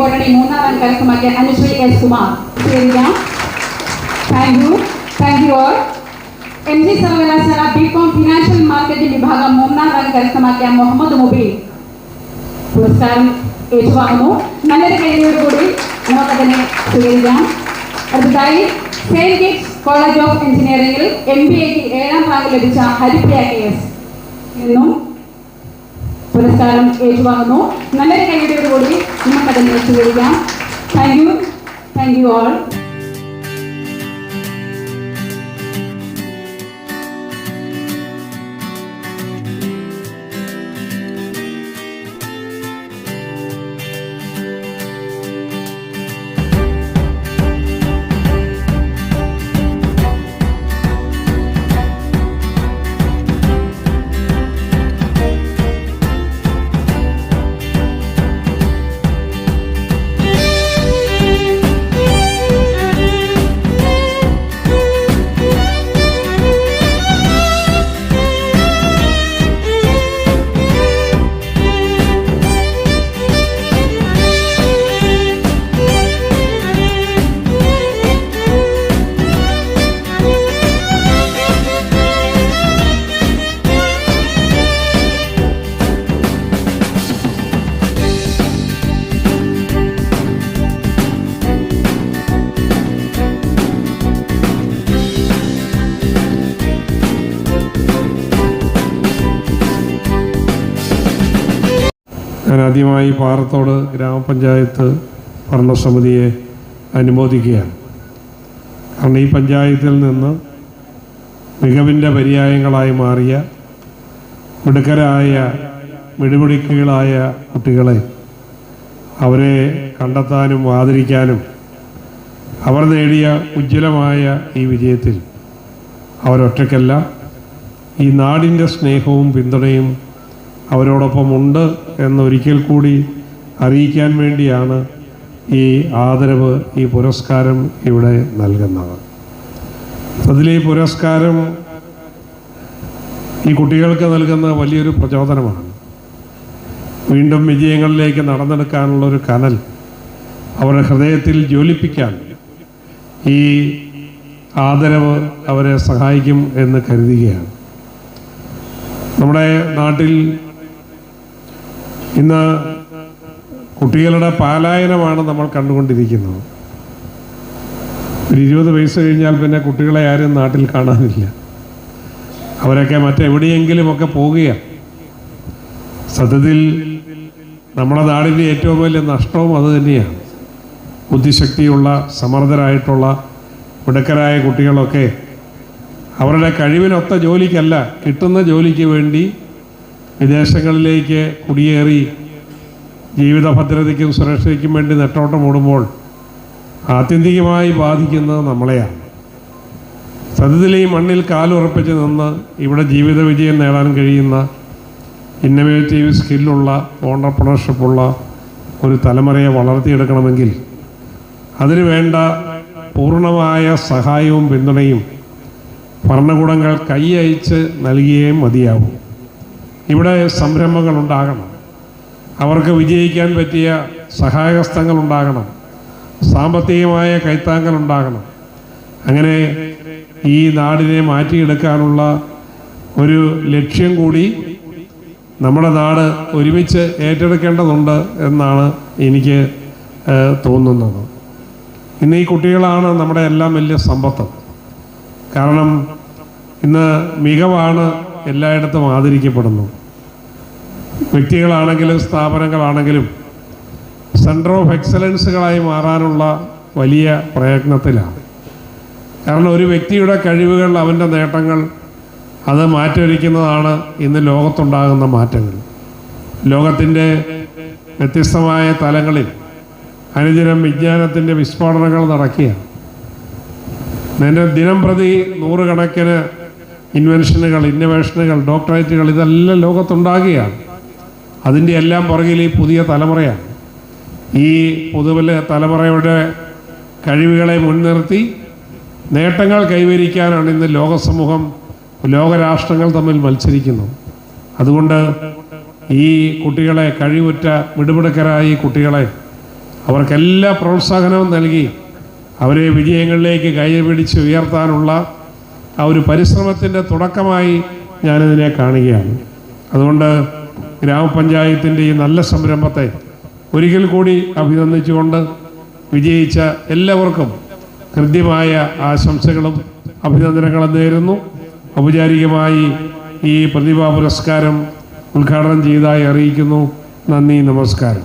ബോർഡിനെ മൂന്നാം റാങ്ക് കരസ്ഥമാക്കിയ Anusree S Kumar. Thank you all. MG സർവകലാശാല ബികോം ഫിനാൻഷ്യൽ മാർക്കറ്റിംഗ് വിഭാഗം മൂന്നാം റാങ്ക് കരസ്ഥമാക്കിയ മുഹമ്മദ് മുബീൻ പുരസ്കാരം ഏറ്റുവാങ്ങുന്നു. നല്ലൊരു കൈയോടുകൂടി നമുക്കതിനെ സ്വീകരിക്കാം. അടുത്തതായി സെയിന്റ് കിറ്റ്സ് കോളേജ് ഓഫ് എഞ്ചിനീയറിംഗിൽ MBAക്ക് 7ാം റാങ്ക് ലഭിച്ച ഹരിപ്രിയ KS എന്നും പുരസ്കാരം ഏറ്റുവാങ്ങുന്നു. നല്ലൊരു കൈയോടുകൂടി നമുക്കതിനെ സ്വീകരിക്കാം. Thank you all. ഞാൻ ആദ്യമായി പാറത്തോട് ഗ്രാമപഞ്ചായത്ത് ഭരണസമിതിയെ അനുമോദിക്കുകയാണ്. കാരണം ഈ പഞ്ചായത്തിൽ നിന്ന് മികവിൻ്റെ പര്യായങ്ങളായി മാറിയ മിടുക്കരായ മിടുമിടുക്കുകളായ കുട്ടികളെ അവരെ കണ്ടെത്താനും ആദരിക്കാനും അവർ നേടിയ ഉജ്ജ്വലമായ ഈ വിജയത്തിൽ അവരൊറ്റയ്ക്കല്ല, ഈ നാടിൻ്റെ സ്നേഹവും പിന്തുണയും അവരോടൊപ്പമുണ്ട് എന്നൊരിക്കൽ കൂടി അറിയിക്കാൻ വേണ്ടിയാണ് ഈ ആദരവ്, ഈ പുരസ്കാരം ഇവിടെ നൽകുന്നത്. അതിൽ ഈ പുരസ്കാരം ഈ കുട്ടികൾക്ക് നൽകുന്ന വലിയൊരു പ്രചോദനമാണ്. വീണ്ടും വിജയങ്ങളിലേക്ക് നടന്നെടുക്കാനുള്ളൊരു കനൽ അവരുടെ ഹൃദയത്തിൽ ജ്വലിപ്പിക്കാൻ ഈ ആദരവ് അവരെ സഹായിക്കും എന്ന് കരുതുകയാണ്. നമ്മുടെ നാട്ടിൽ ഇന്ന് കുട്ടികളുടെ പാലായനമാണ് നമ്മൾ കണ്ടുകൊണ്ടിരിക്കുന്നത്. ഒരു 20 വയസ്സ് കഴിഞ്ഞാൽ പിന്നെ കുട്ടികളെ ആരും നാട്ടിൽ കാണാനില്ല. അവരൊക്കെ മറ്റെവിടെയെങ്കിലുമൊക്കെ പോവുകയാണ്. സത്യത്തിൽ നമ്മുടെ നാടിൻ്റെ ഏറ്റവും വലിയ നഷ്ടവും അതുതന്നെയാണ്. ബുദ്ധിശക്തിയുള്ള സമർത്ഥരായിട്ടുള്ള മിടുക്കരായ കുട്ടികളൊക്കെ അവരുടെ കഴിവിനൊത്ത ജോലിക്കല്ല, കിട്ടുന്ന ജോലിക്ക് വേണ്ടി വിദേശങ്ങളിലേക്ക് കുടിയേറി ജീവിത ഭദ്രതയ്ക്കും സുരക്ഷയ്ക്കും വേണ്ടി നെട്ടോട്ടം ഓടുമ്പോൾ ആത്യന്തികമായി ബാധിക്കുന്നത് നമ്മളെയാണ്. സത്യത്തിൽ ഈ മണ്ണിൽ കാലുറപ്പിച്ച് നിന്ന് ഇവിടെ ജീവിത വിജയം നേടാൻ കഴിയുന്ന ഇന്നോവേറ്റീവ് സ്കില്ലുള്ള ഓണ്ടർപ്രണർഷിപ്പുള്ള ഒരു തലമുറയെ വളർത്തിയെടുക്കണമെങ്കിൽ അതിനു വേണ്ട പൂർണ്ണമായ സഹായവും പിന്തുണയും ഭരണകൂടങ്ങൾ കൈയയച്ച് നൽകിയേ മതിയാവും. ഇവിടെ സംരംഭങ്ങൾ ഉണ്ടാകണം, അവർക്ക് വിജയിക്കാൻ പറ്റിയ സഹായഹസ്തങ്ങൾ ഉണ്ടാകണം, സാമ്പത്തികമായ കൈത്താങ്ങൽ ഉണ്ടാകണം. അങ്ങനെ ഈ നാടിനെ മാറ്റിയെടുക്കാനുള്ള ഒരു ലക്ഷ്യം കൂടി നമ്മുടെ നാട് ഒരുമിച്ച് ഏറ്റെടുക്കേണ്ടതുണ്ട് എന്നാണ് എനിക്ക് തോന്നുന്നത്. ഇന്ന് ഈ കുട്ടികളാണ് നമ്മുടെ എല്ലാം വലിയ സമ്പത്ത്. കാരണം ഇന്ന് മികവാണ് എല്ലായിടത്തും ആദരിക്കപ്പെടുന്നു. വ്യക്തികളാണെങ്കിലും സ്ഥാപനങ്ങളാണെങ്കിലും സെൻറ്റർ ഓഫ് എക്സലൻസുകളായി മാറാനുള്ള വലിയ പ്രയത്നത്തിലാണ്. കാരണം ഒരു വ്യക്തിയുടെ കഴിവുകൾ, അവൻ്റെ നേട്ടങ്ങൾ, അത് മാറ്റൊരുക്കുന്നതാണ് ഇന്ന് ലോകത്തുണ്ടാകുന്ന മാറ്റങ്ങൾ. ലോകത്തിൻ്റെ വ്യത്യസ്തമായ തലങ്ങളിൽ അനുദിനം വിജ്ഞാനത്തിൻ്റെ വിസ്ഫോടനങ്ങൾ നടക്കുകയാണ്. ദിനം പ്രതി നൂറുകണക്കിന് ഇൻവെൻഷനുകൾ, ഇന്നോവേഷനുകൾ, ഡോക്ടറേറ്റുകൾ ഇതെല്ലാം ലോകത്തുണ്ടാകുകയാണ്. അതിൻ്റെ എല്ലാം പുറകിൽ ഈ പുതിയ തലമുറയാണ്. ഈ തലമുറയുടെ കഴിവുകളെ മുൻനിർത്തി നേട്ടങ്ങൾ കൈവരിക്കാനാണ് ഇന്ന് ലോകസമൂഹം, ലോകരാഷ്ട്രങ്ങൾ തമ്മിൽ മത്സരിക്കുന്നത്. അതുകൊണ്ട് ഈ കുട്ടികളെ, കഴിവുറ്റ മിടുമിടുക്കരായ ഈ കുട്ടികളെ അവർക്കെല്ലാ പ്രോത്സാഹനവും നൽകി അവരെ വിജയങ്ങളിലേക്ക് കൈപിടിച്ച് ഉയർത്താനുള്ള ആ ഒരു പരിശ്രമത്തിൻ്റെ തുടക്കമായി ഞാനിതിനെ കാണുകയാണ്. അതുകൊണ്ട് ഗ്രാമപഞ്ചായത്തിൻ്റെ ഈ നല്ല സംരംഭത്തെ ഒരിക്കൽ കൂടി അഭിനന്ദിച്ചുകൊണ്ട് വിജയിച്ച എല്ലാവർക്കും ഹൃദ്യമായ ആശംസകളും അഭിനന്ദനങ്ങളും നേരുന്നു. ഔപചാരികമായി ഈ പ്രതിഭാ പുരസ്കാരം ഉദ്ഘാടനം ചെയ്തതായി അറിയിക്കുന്നു. നന്ദി, നമസ്കാരം.